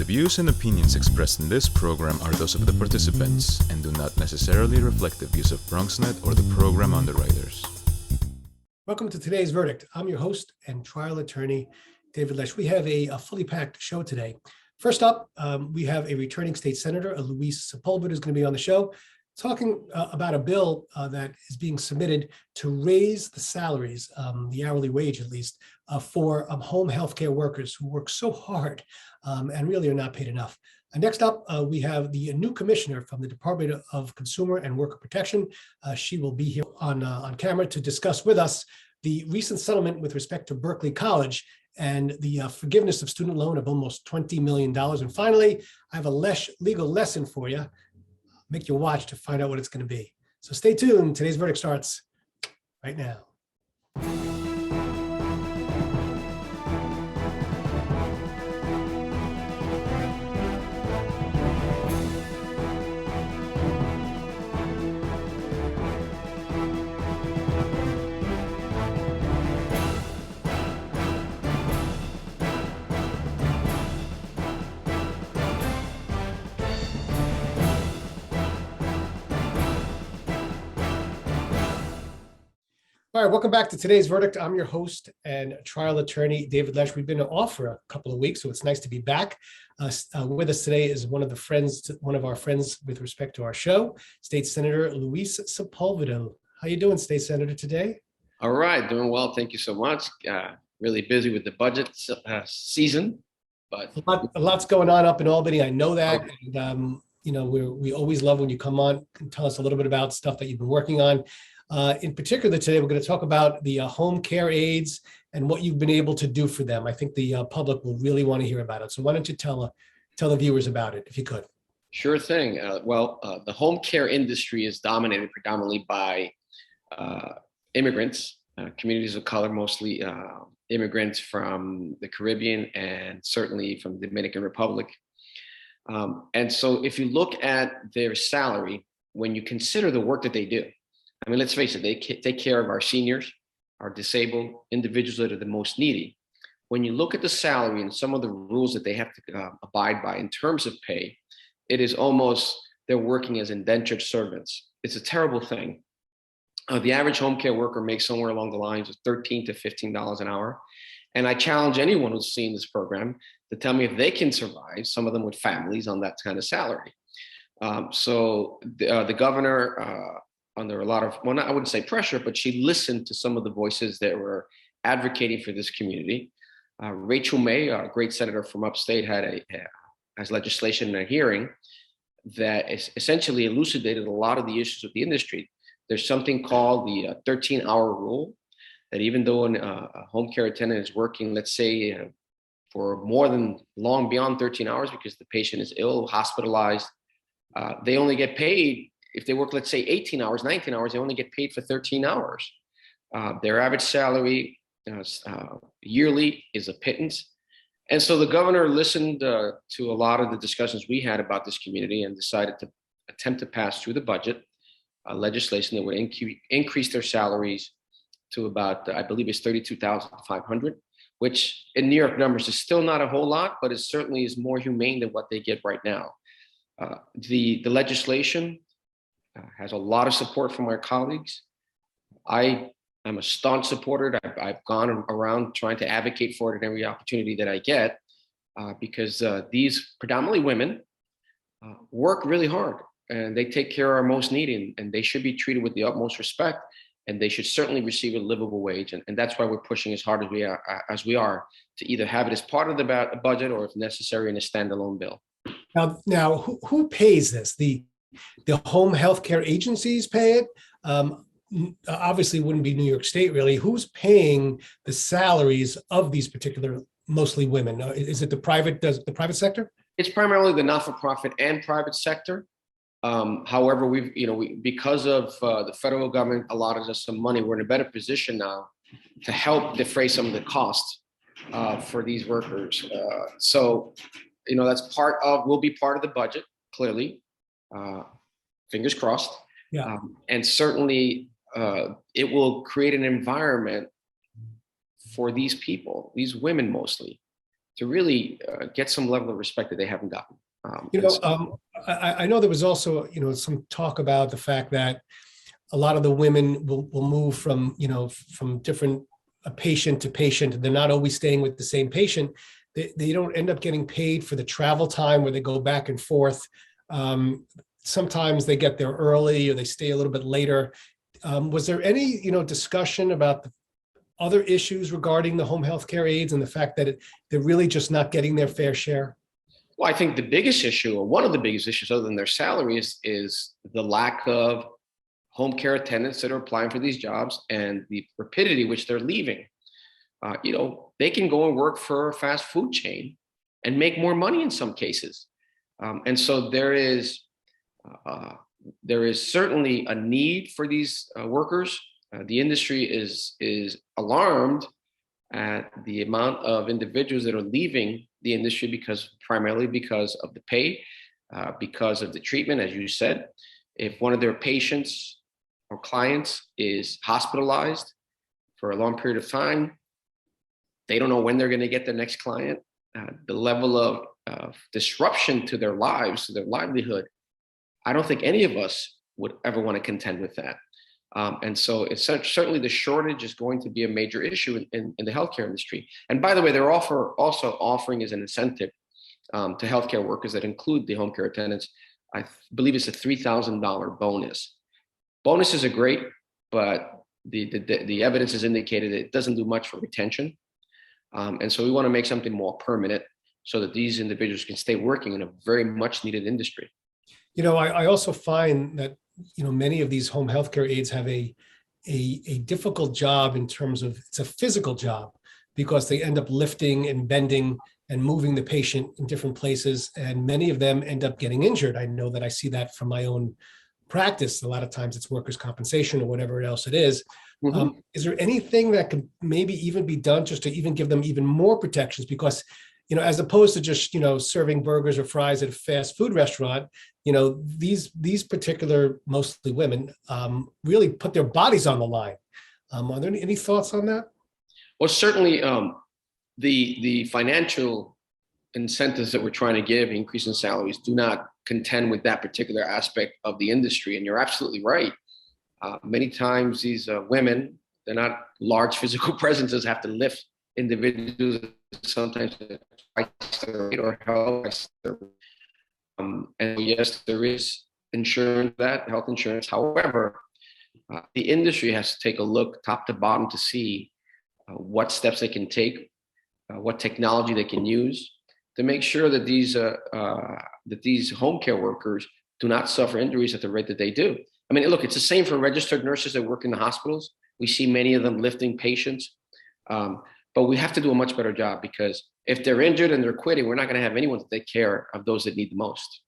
views and opinions expressed in this program are those of the participants and do not necessarily reflect the views of BronxNet or the program underwriters. Welcome to today's verdict. I'm your host and trial attorney, David Lesch. We have a fully packed show today. First up, we have a returning state senator, Luis Sepulveda, who's going to be on the show, talking about a bill that is being submitted to raise the salaries, the hourly wage at least, for home healthcare workers who work so hard and really are not paid enough. Next up, we have the new commissioner from the Department of Consumer and Worker Protection. She will be here on camera to discuss with us the recent settlement with respect to Berkeley College and the forgiveness of student loan of almost $20 million. And finally, I have a Lesch legal lesson for you. Make you watch to find out what it's going to be. So stay tuned. Today's verdict starts right now. All right, welcome back to today's verdict. I'm your host and trial attorney, David Lesch. We've been off for a couple of weeks, so it's nice to be back. With us today is one of our friends with respect to our show, State Senator Luis Sepulveda. How you doing, State Senator, today? All right, doing well. Thank you so much. Really busy with the budget season, but a lot's going on up in Albany. I know that, and we always love when you come on and tell us a little bit about stuff that you've been working on. In particular, today, we're going to talk about the home care aides and what you've been able to do for them. I think the public will really want to hear about it. So why don't you tell the viewers about it, if you could? Sure thing. The home care industry is dominated predominantly by immigrants, communities of color, mostly immigrants from the Caribbean and certainly from the Dominican Republic. And so if you look at their salary, when you consider the work that they do, I mean, let's face it, they take care of our seniors, our disabled individuals that are the most needy. When you look at the salary and some of the rules that they have to abide by in terms of pay, it is almost they're working as indentured servants. It's a terrible thing. The average home care worker makes somewhere along the lines of $13 to $15 an hour. And I challenge anyone who's seen this program to tell me if they can survive, some of them with families, on that kind of salary. So the governor, under a lot of, well, I wouldn't say pressure, but she listened to some of the voices that were advocating for this community. Rachel May, a great senator from upstate, has legislation in a hearing that essentially elucidated a lot of the issues of the industry. There's something called the 13-hour rule, that even though a home care attendant is working, let's say, for long beyond 13 hours because the patient is ill, hospitalized, they only get paid. If they work, let's say 18 hours, 19 hours, they only get paid for 13 hours. Their average salary yearly is a pittance. And so the governor listened to a lot of the discussions we had about this community and decided to attempt to pass through the budget legislation that would increase their salaries to about, I believe it's $32,500, which in New York numbers is still not a whole lot, but it certainly is more humane than what they get right now. The legislation has a lot of support from our colleagues. I am a staunch supporter. I've gone around trying to advocate for it at every opportunity that I get because these predominantly women work really hard and they take care of our most needy, and they should be treated with the utmost respect, and they should certainly receive a livable wage. And that's why we're pushing as hard as we are to either have it as part of the budget or, if necessary, in a standalone bill. Now who pays this? The home health care agencies pay it. Obviously, it wouldn't be New York State, really. Who's paying the salaries of these particular, mostly women? Is it the private sector? It's primarily the not-for-profit and private sector. However, because of the federal government allotted us some money, we're in a better position now to help defray some of the costs for these workers. So, that's will be part of the budget, clearly. Fingers crossed. Yeah. And certainly it will create an environment for these people, these women mostly, to really get some level of respect that they haven't gotten. I know there was also, some talk about the fact that a lot of the women will move from, from different patient to patient. They're not always staying with the same patient. They don't end up getting paid for the travel time where they go back and forth. Sometimes they get there early or they stay a little bit later. Was there any, discussion about the other issues regarding the home health care aides and the fact that they're really just not getting their fair share? Well, I think the biggest issue, or one of the biggest issues other than their salaries, is the lack of home care attendants that are applying for these jobs and the rapidity which they're leaving. They can go and work for a fast food chain and make more money in some cases. And so there is certainly a need for these workers. The industry is alarmed at the amount of individuals that are leaving the industry primarily because of the pay, because of the treatment, as you said. If one of their patients or clients is hospitalized for a long period of time, they don't know when they're going to get their next client. The level of disruption to their lives, to their livelihood, I don't think any of us would ever want to contend with that. And so it's certainly the shortage is going to be a major issue in the healthcare industry. And by the way, they're also offering as an incentive to healthcare workers that include the home care attendants, I believe it's a $3,000 bonus. Bonuses are great, but the evidence has indicated it doesn't do much for retention. And so we want to make something more permanent so that these individuals can stay working in a very much needed industry. I also find that, many of these home healthcare aides have a difficult job in terms of it's a physical job because they end up lifting and bending and moving the patient in different places. And many of them end up getting injured. I know that I see that from my own practice. A lot of times it's workers' compensation or whatever else it is. Mm-hmm. Is there anything that could maybe even be done just to even give them even more protections? Because, as opposed to just, serving burgers or fries at a fast food restaurant, these particular, mostly women, really put their bodies on the line. Are there any thoughts on that? Well, certainly the financial incentives that we're trying to give, increase in salaries, do not contend with that particular aspect of the industry. And you're absolutely right. Many times these women, they're not large physical presences, have to lift individuals sometimes twice their weight or health. And yes, there is insurance, health insurance. However, the industry has to take a look top to bottom to see what steps they can take, what technology they can use to make sure that these home care workers do not suffer injuries at the rate that they do. I mean, look, it's the same for registered nurses that work in the hospitals. We see many of them lifting patients, but we have to do a much better job because if they're injured and they're quitting, we're not going to have anyone to take care of those that need the most.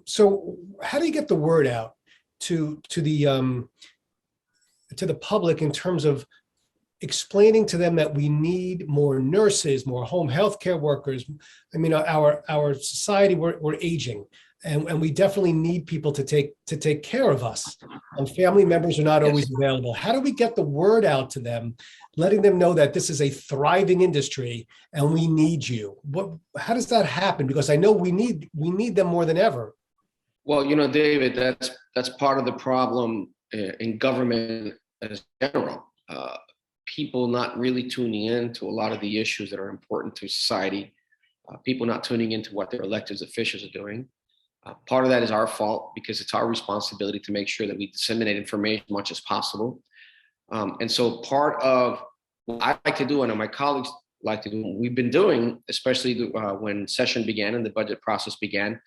So how do you get the word out to the public in terms of explaining to them that we need more nurses, more home health care workers? I mean, our society, we're aging, and we definitely need people to take care of us. Family members are not always available. How do we get the word out to them, letting them know that this is a thriving industry and we need you? How does that happen? Because I know we need them more than ever. Well, David, that's part of the problem in government as general. People not really tuning in to a lot of the issues that are important to society. People not tuning into what their elected officials are doing. Part of that is our fault because it's our responsibility to make sure that we disseminate information as much as possible. And so part of what I like to do, and my colleagues like to do, we've been doing, especially when session began and the budget process began,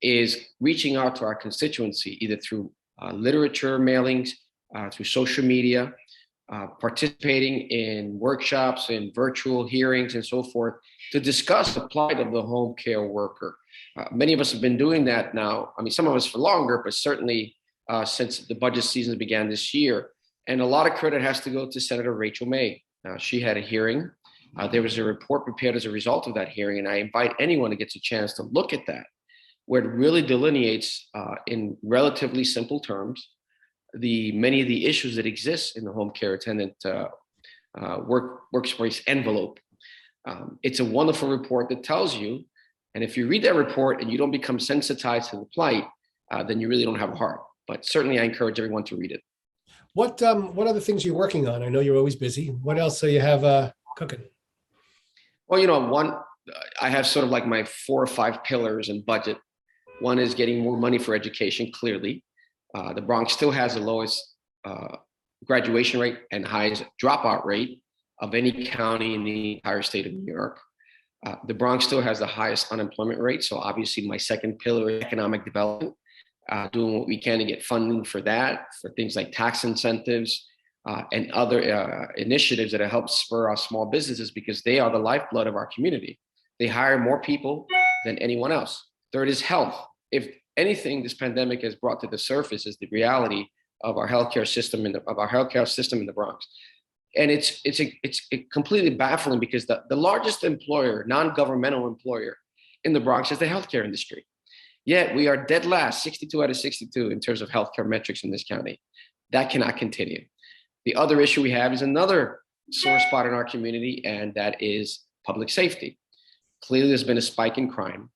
is reaching out to our constituency, either through literature mailings, through social media, participating in workshops and virtual hearings and so forth to discuss the plight of the home care worker. Many of us have been doing that now. I mean, some of us for longer, but certainly since the budget season began this year. And a lot of credit has to go to Senator Rachel May. She had a hearing. There was a report prepared as a result of that hearing. And I invite anyone who gets a chance to look at that, where it really delineates in relatively simple terms many of the issues that exist in the home care attendant workspace envelope. It's a wonderful report that tells you, and if you read that report and you don't become sensitized to the plight, then you really don't have a heart. But certainly I encourage everyone to read it. What other things are you working on? I know you're always busy. What else do you have cooking? Well, I have sort of like my 4 or 5 pillars in budget. One is getting more money for education, clearly. The Bronx still has the lowest graduation rate and highest dropout rate of any county in the entire state of New York. The Bronx still has the highest unemployment rate. So obviously my second pillar is economic development, doing what we can to get funding for that, for things like tax incentives and other initiatives that help spur our small businesses, because they are the lifeblood of our community. They hire more people than anyone else. Third is health. If anything, this pandemic has brought to the surface is the reality of our healthcare system in the Bronx. And it's completely baffling because the largest employer, non-governmental employer in the Bronx is the healthcare industry. Yet we are dead last, 62 out of 62 in terms of healthcare metrics in this county. That cannot continue. The other issue we have is another sore spot in our community, and that is public safety. Clearly, there's been a spike in crime.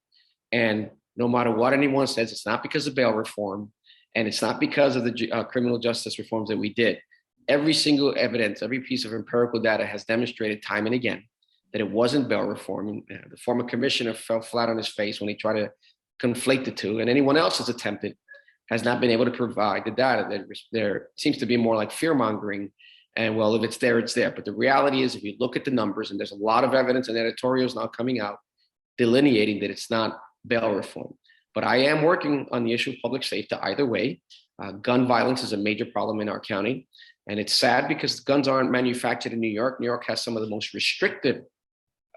And no matter what anyone says, it's not because of bail reform, and it's not because of the criminal justice reforms that we did. Every single evidence, every piece of empirical data has demonstrated time and again that it wasn't bail reform. The former commissioner fell flat on his face when he tried to conflate the two, and anyone else has attempted has not been able to provide the data. There seems to be more like fear mongering. And well, if it's there, it's there. But the reality is, if you look at the numbers, and there's a lot of evidence and editorials now coming out delineating that it's not bail reform. But I am working on the issue of public safety either way. Gun violence is a major problem in our county. And it's sad because guns aren't manufactured in New York. New York has some of the most restrictive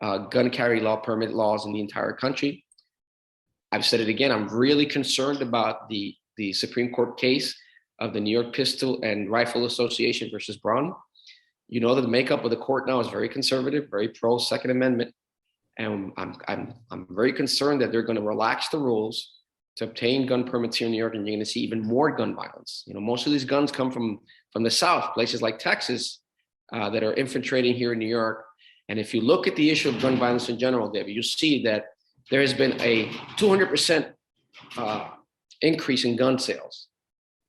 gun carry law permit laws in the entire country. I've said it again, I'm really concerned about the Supreme Court case of the New York Pistol and Rifle Association versus Braun. You know that the makeup of the court now is very conservative, very pro Second Amendment. And I'm very concerned that they're going to relax the rules to obtain gun permits here in New York, and you're going to see even more gun violence. Most of these guns come from the South, places like Texas that are infiltrating here in New York. And if you look at the issue of gun violence in general, David, you'll see that there has been a 200% increase in gun sales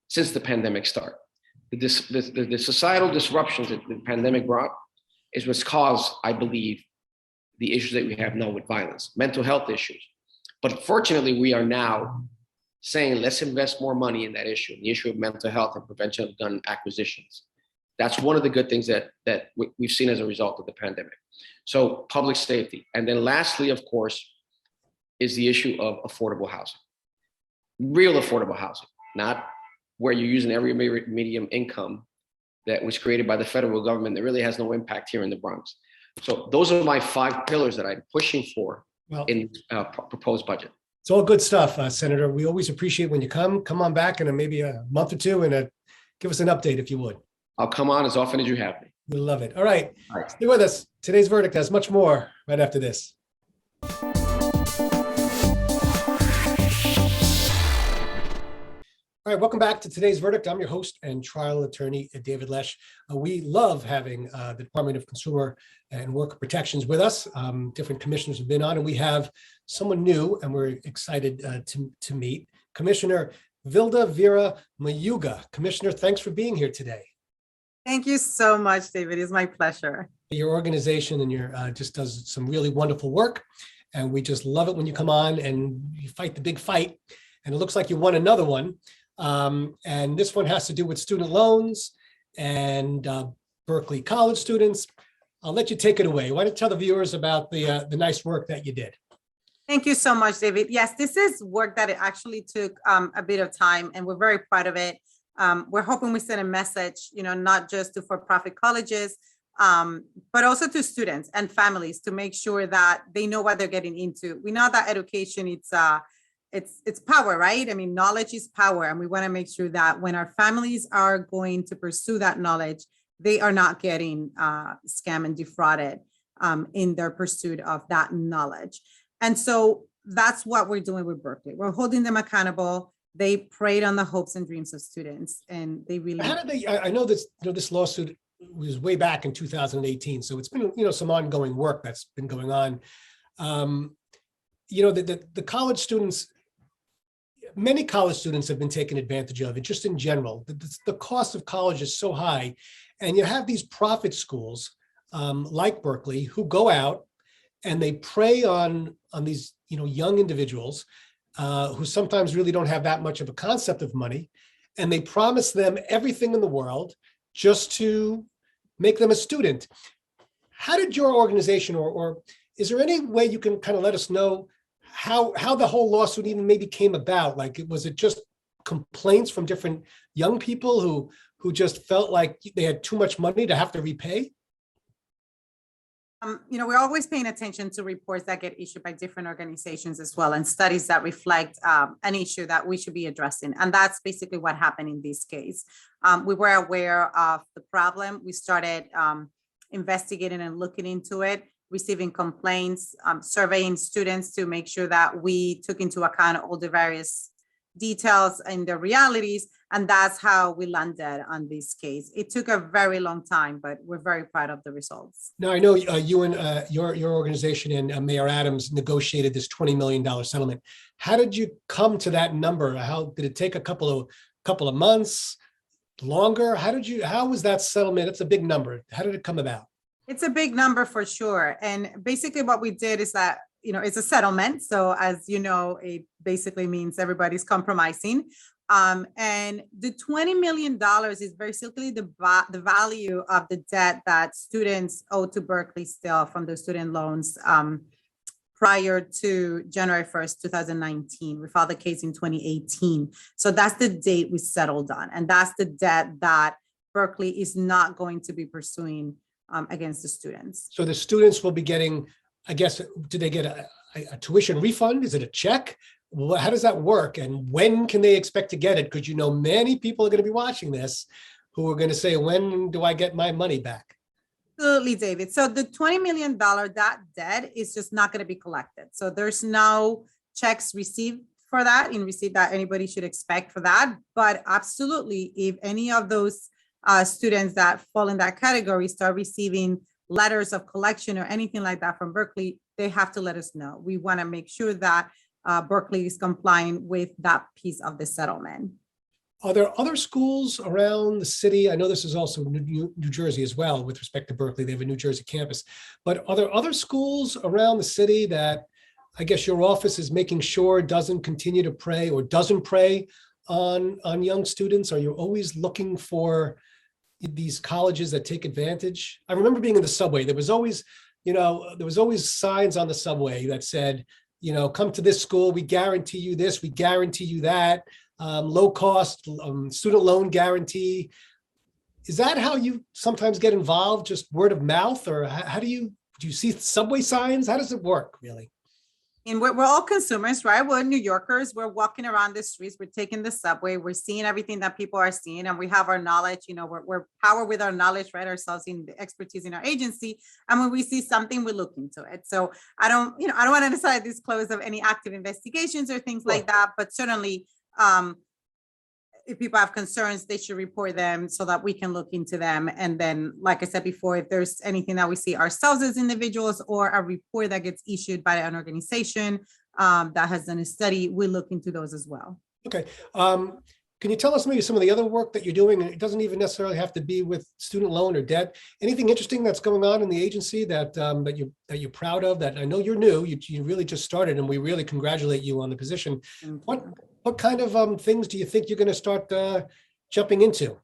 since the pandemic started. The societal disruptions that the pandemic brought is what's caused, I believe, the issues that we have now with violence, mental health issues. But fortunately, we are now saying, let's invest more money in that issue, the issue of mental health and prevention of gun acquisitions. That's one of the good things that we've seen as a result of the pandemic. So public safety. And then lastly, of course, is the issue of affordable housing. Real affordable housing, not where you're using every medium income that was created by the federal government that really has no impact here in the Bronx. So those are my 5 pillars that I'm pushing for in proposed budget. It's all good stuff, Senator. We always appreciate when you come on back in maybe a month or two and give us an update if you would. I'll come on as often as you have me. We love it. All right. Stay with us. Today's Verdict has much more right after this. All right, welcome back to Today's Verdict. I'm your host and trial attorney, David Lesch. We love having the Department of Consumer and Worker Protections with us. Different commissioners have been on, and we have someone new, and we're excited to meet Commissioner Vilda Vera Mayuga. Commissioner, thanks for being here today. Thank you so much, David. It's my pleasure. Your organization and your just does some really wonderful work, and we just love it when you come on and you fight the big fight. And it looks like you won another one. And this one has to do with student loans and Berkeley college students. I'll let you take it away. Why don't you tell the viewers about the nice work that you did? Thank you so much, David. Yes, this is work that it actually took a bit of time, and we're very proud of it. We're hoping we send a message, not just to for-profit colleges, but also to students and families to make sure that they know what they're getting into. We know that education, it's power, right? I mean, knowledge is power. And we want to make sure that when our families are going to pursue that knowledge, they are not getting scammed and defrauded in their pursuit of that knowledge. And so that's what we're doing with Berkeley. We're holding them accountable. They preyed on the hopes and dreams of students, and they really. How did they? I know this. This lawsuit was way back in 2018. So it's been, some ongoing work that's been going on. The college students, many college students have been taken advantage of, and just in general, the cost of college is so high. And you have these profit schools like Berkeley who go out and they prey on these, young individuals who sometimes really don't have that much of a concept of money. And they promise them everything in the world just to make them a student. How did your organization, or is there any way you can kind of let us know how the whole lawsuit even maybe came about? Like, was it just complaints from different young people who just felt like they had too much money to have to repay? We're always paying attention to reports that get issued by different organizations as well, and studies that reflect an issue that we should be addressing. And that's basically what happened in this case. We were aware of the problem. We started investigating and looking into it, receiving complaints, surveying students to make sure that we took into account all the various details and the realities. And that's how we landed on this case. It took a very long time, but we're very proud of the results. Now, I know you and your organization and Mayor Adams negotiated this $20 million settlement. How did you come to that number? How did it take a couple of months, longer? How was that settlement? It's a big number. How did it come about? It's a big number for sure. And basically what we did is that, it's a settlement. So as you know, it basically means everybody's compromising. And the $20 million is basically the value of the debt that students owe to Berkeley still from the student loans prior to January 1st, 2019. We filed the case in 2018. So that's the date we settled on. And that's the debt that Berkeley is not going to be pursuing against the students. So the students will be getting, I guess, do they get a tuition refund? Is it a check? How does that work? And when can they expect to get it? Because many people are going to be watching this who are going to say, when do I get my money back? Absolutely, David. So the $20 million, that debt is just not going to be collected. So there's no checks received for that, in receipt that anybody should expect for that. But absolutely, if any of those students that fall in that category start receiving letters of collection or anything like that from Berkeley, they have to let us know. We want to make sure that Berkeley is complying with that piece of the settlement. Are there other schools around the city? I know this is also New Jersey as well with respect to Berkeley. They have a New Jersey campus. But are there other schools around the city that I guess your office is making sure doesn't continue to prey or doesn't prey on young students? Are you always looking for these colleges that take advantage? I remember being in the subway. There was always signs on the subway that said, come to this school. We guarantee you this. We guarantee you that. Low cost student loan guarantee. Is that how you sometimes get involved? Just word of mouth, or how do you see subway signs? How does it work really? And we're all consumers, right? We're New Yorkers. We're walking around the streets. We're taking the subway. We're seeing everything that people are seeing, and we have our knowledge. We're powered with our knowledge, right? Ourselves in the expertise in our agency. And when we see something, we look into it. So I don't want to decide disclose of any active investigations or things like that. But certainly, if people have concerns, they should report them so that we can look into them. And then, like I said before, if there's anything that we see ourselves as individuals or a report that gets issued by an organization that has done a study, we look into those as well. Okay. Can you tell us maybe some of the other work that you're doing? It doesn't even necessarily have to be with student loan or debt. Anything interesting that's going on in the agency that you're proud of? That I know you're new. You really just started, and we really congratulate you on the position. What kind of things do you think you're going to start jumping into?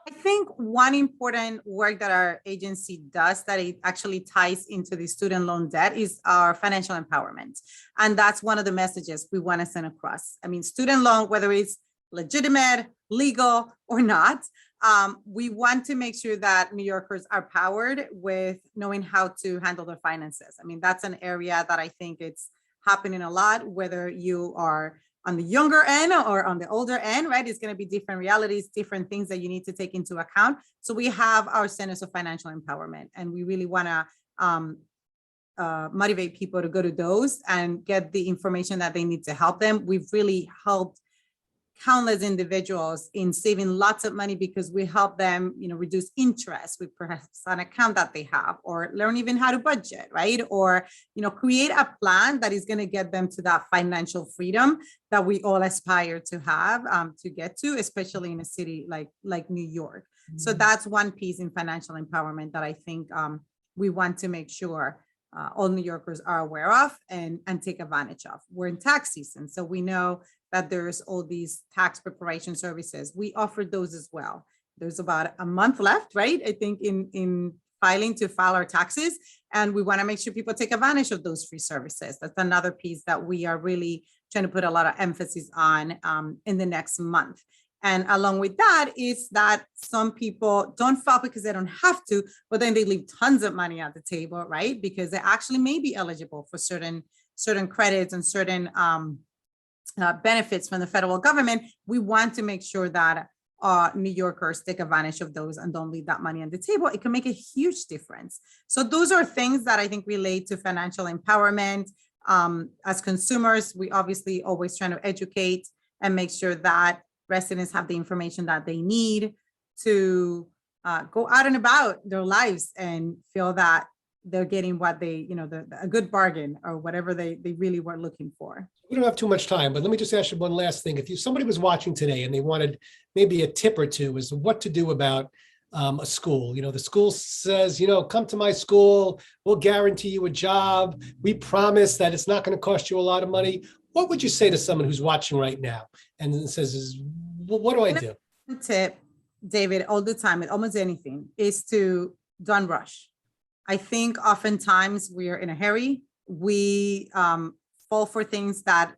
I think one important work that our agency does that it actually ties into the student loan debt is our financial empowerment. And that's one of the messages we want to send across. I mean, student loan, whether it's legitimate, legal, or not, we want to make sure that New Yorkers are powered with knowing how to handle their finances. I mean, that's an area that I think it's happening a lot, whether you are on the younger end or on the older end, right? It's going to be different realities, different things that you need to take into account. So we have our centers of financial empowerment, and we really want to motivate people to go to those and get the information that they need to help them. We've really helped countless individuals in saving lots of money because we help them, reduce interest with perhaps an account that they have, or learn even how to budget, right? Or, create a plan that is going to get them to that financial freedom that we all aspire to have, to get to, especially in a city like New York. So that's one piece in financial empowerment that I think we want to make sure all New Yorkers are aware of and take advantage of. We're in tax season, so we know that there's all these tax preparation services. We offer those as well. There's about a month left, right? I think in filing to file our taxes, and we want to make sure people take advantage of those free services. That's another piece that we are really trying to put a lot of emphasis on in the next month. And along with that is that some people don't file because they don't have to, but then they leave tons of money at the table, right? Because they actually may be eligible for certain credits and certain benefits from the federal government. We want to make sure that New Yorkers take advantage of those and don't leave that money on the table. It can make a huge difference. So those are things that I think relate to financial empowerment. As consumers, we obviously always trying to educate and make sure that residents have the information that they need to go out and about their lives and feel that they're getting what they, a good bargain or whatever they really were looking for. We don't have too much time, but let me just ask you one last thing. If somebody was watching today and they wanted maybe a tip or two as to what to do about a school, the school says, come to my school, we'll guarantee you a job. We promise that it's not going to cost you a lot of money. What would you say to someone who's watching right now and says, well, what do I do? Tip, David, all the time with almost anything is to don't rush. I think oftentimes we are in a hurry. We fall for things that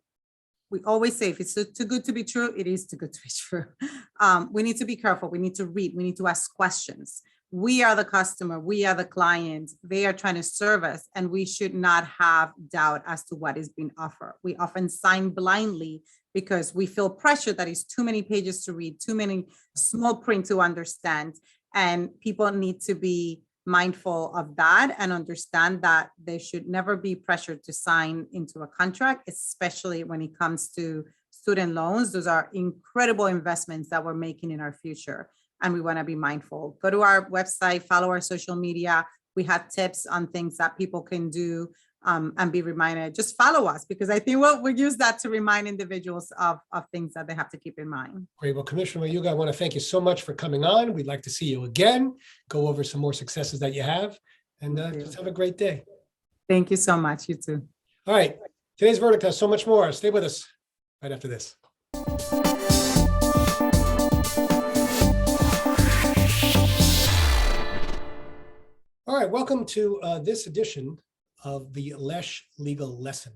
we always say, if it's too good to be true, it is too good to be true. We need to be careful. We need to read. We need to ask questions. We are the customer. We are the client. They are trying to serve us, and we should not have doubt as to what is being offered. We often sign blindly because we feel pressure that is too many pages to read, too many small print to understand. And people need to be mindful of that and understand that they should never be pressured to sign into a contract, especially when it comes to student loans. Those are incredible investments that we're making in our future, and we want to be mindful. Go to our website, follow our social media. We have tips on things that people can do and be reminded. Just follow us, because I think we'll use that to remind individuals of things that they have to keep in mind. Great. Well, Commissioner Mayuga, I want to thank you so much for coming on. We'd like to see you again, go over some more successes that you have, and just have a great day. Thank you so much. You too. All right. Today's verdict has so much more. Stay with us right after this. All right. Welcome to this edition of the Lesch Legal Lesson.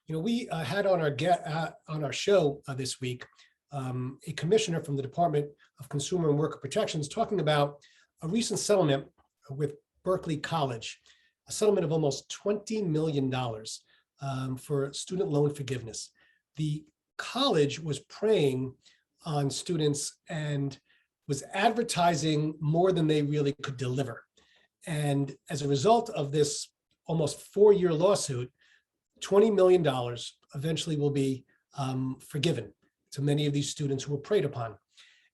We had on our show this week a commissioner from the Department of Consumer and Worker Protections talking about a recent settlement with Berkeley College, a settlement of almost $20 million for student loan forgiveness. The college was preying on students and was advertising more than they really could deliver. And as a result of this almost 4-year lawsuit, $20 million eventually will be forgiven to many of these students who were preyed upon.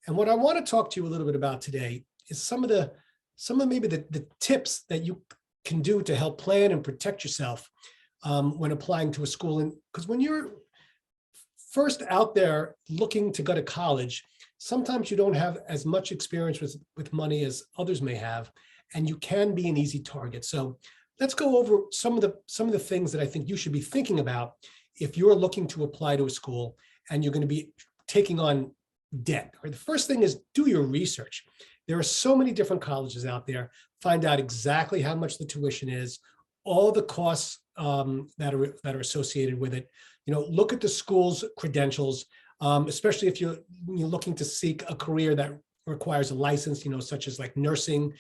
And what I want to talk to you a little bit about today is some of maybe the tips that you can do to help plan and protect yourself when applying to a school. And because when you're first out there looking to go to college, sometimes you don't have as much experience with money as others may have, and you can be an easy target. So let's go over some of the things that I think you should be thinking about if you're looking to apply to a school and you're going to be taking on debt. Right? The first thing is do your research. There are so many different colleges out there. Find out exactly how much the tuition is, all the costs that are associated with it. Look at the school's credentials, especially if you're looking to seek a career that requires a license, such as like nursing,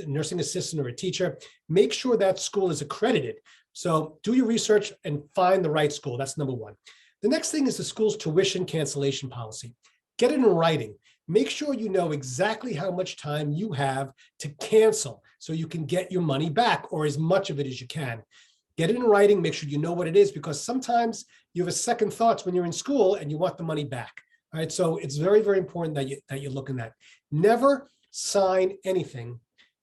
nursing assistant or a teacher. Make sure that school is accredited. So do your research and find the right school. That's number one. The next thing is the school's tuition cancellation policy. Get it in writing. Make sure you know exactly how much time you have to cancel so you can get your money back, or as much of it as you can. Get it in writing. Make sure you know what it is, because sometimes you have a second thoughts when you're in school and you want the money back. All right, so it's very, very important that you're looking at. Never sign anything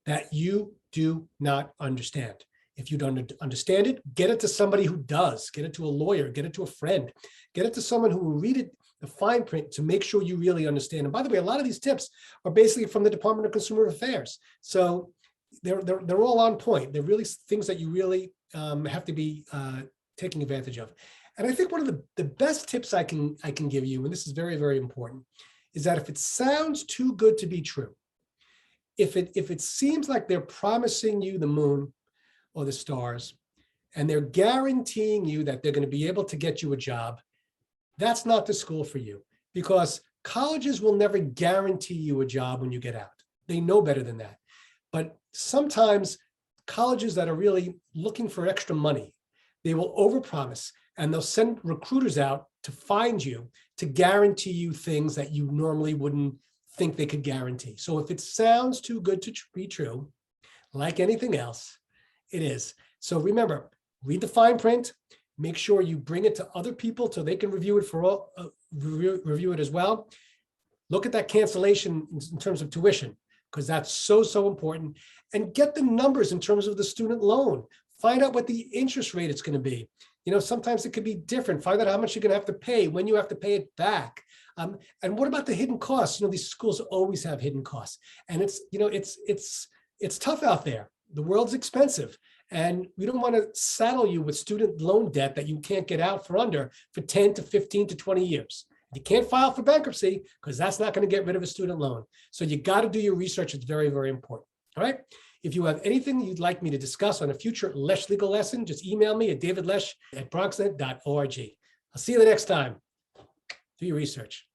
that you do not understand. If you don't understand it, get it to somebody who does. Get it to a lawyer, get it to a friend, get it to someone who will read it, the fine print, to make sure you really understand. And by the way, a lot of these tips are basically from the Department of Consumer Affairs. So they're all on point. They're really things that you really have to be taking advantage of. And I think one of the best tips I can give you, and this is very, very important, is that if it sounds too good to be true, if it seems like they're promising you the moon or the stars, and they're guaranteeing you that they're going to be able to get you a job, that's not the school for you, because colleges will never guarantee you a job when you get out. They know better than that. But sometimes colleges that are really looking for extra money, they will overpromise, and they'll send recruiters out to find you, to guarantee you things that you normally wouldn't think they could guarantee. So if it sounds too good to be true, like anything else, it is. So remember, read the fine print, make sure you bring it to other people so they can review it review it as well. Look at that cancellation in terms of tuition, because that's so important, and get the numbers in terms of the student loan. Find out what the interest rate is going to be. Sometimes it could be different. Find out how much you're going to have to pay, when you have to pay it back. And what about the hidden costs? These schools always have hidden costs, and it's tough out there. The world's expensive, and we don't want to saddle you with student loan debt that you can't get out for 10 to 15 to 20 years. You can't file for bankruptcy, because that's not going to get rid of a student loan. So you got to do your research. It's very, very important. All right. If you have anything you'd like me to discuss on a future Lesch legal lesson, just email me at davidlesch@bronxnet.org. I'll see you the next time. Do your research.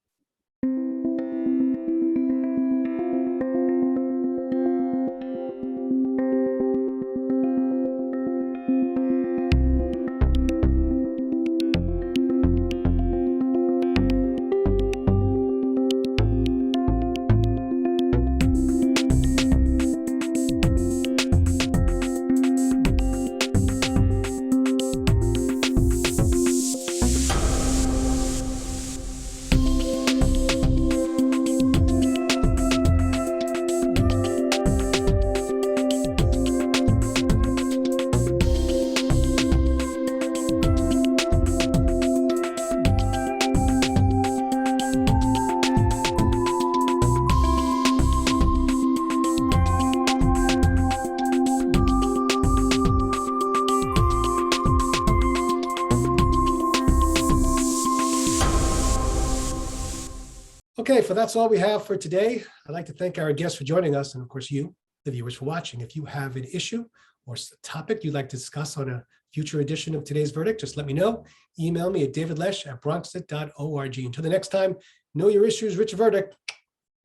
Okay, so that's all we have for today. I'd like to thank our guests for joining us, and of course you, the viewers, for watching. If you have an issue or topic you'd like to discuss on a future edition of Today's Verdict, just let me know. Email me at davidlesch@bronxnet.org. Until the next time, know your issues, rich verdict.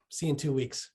See you in 2 weeks.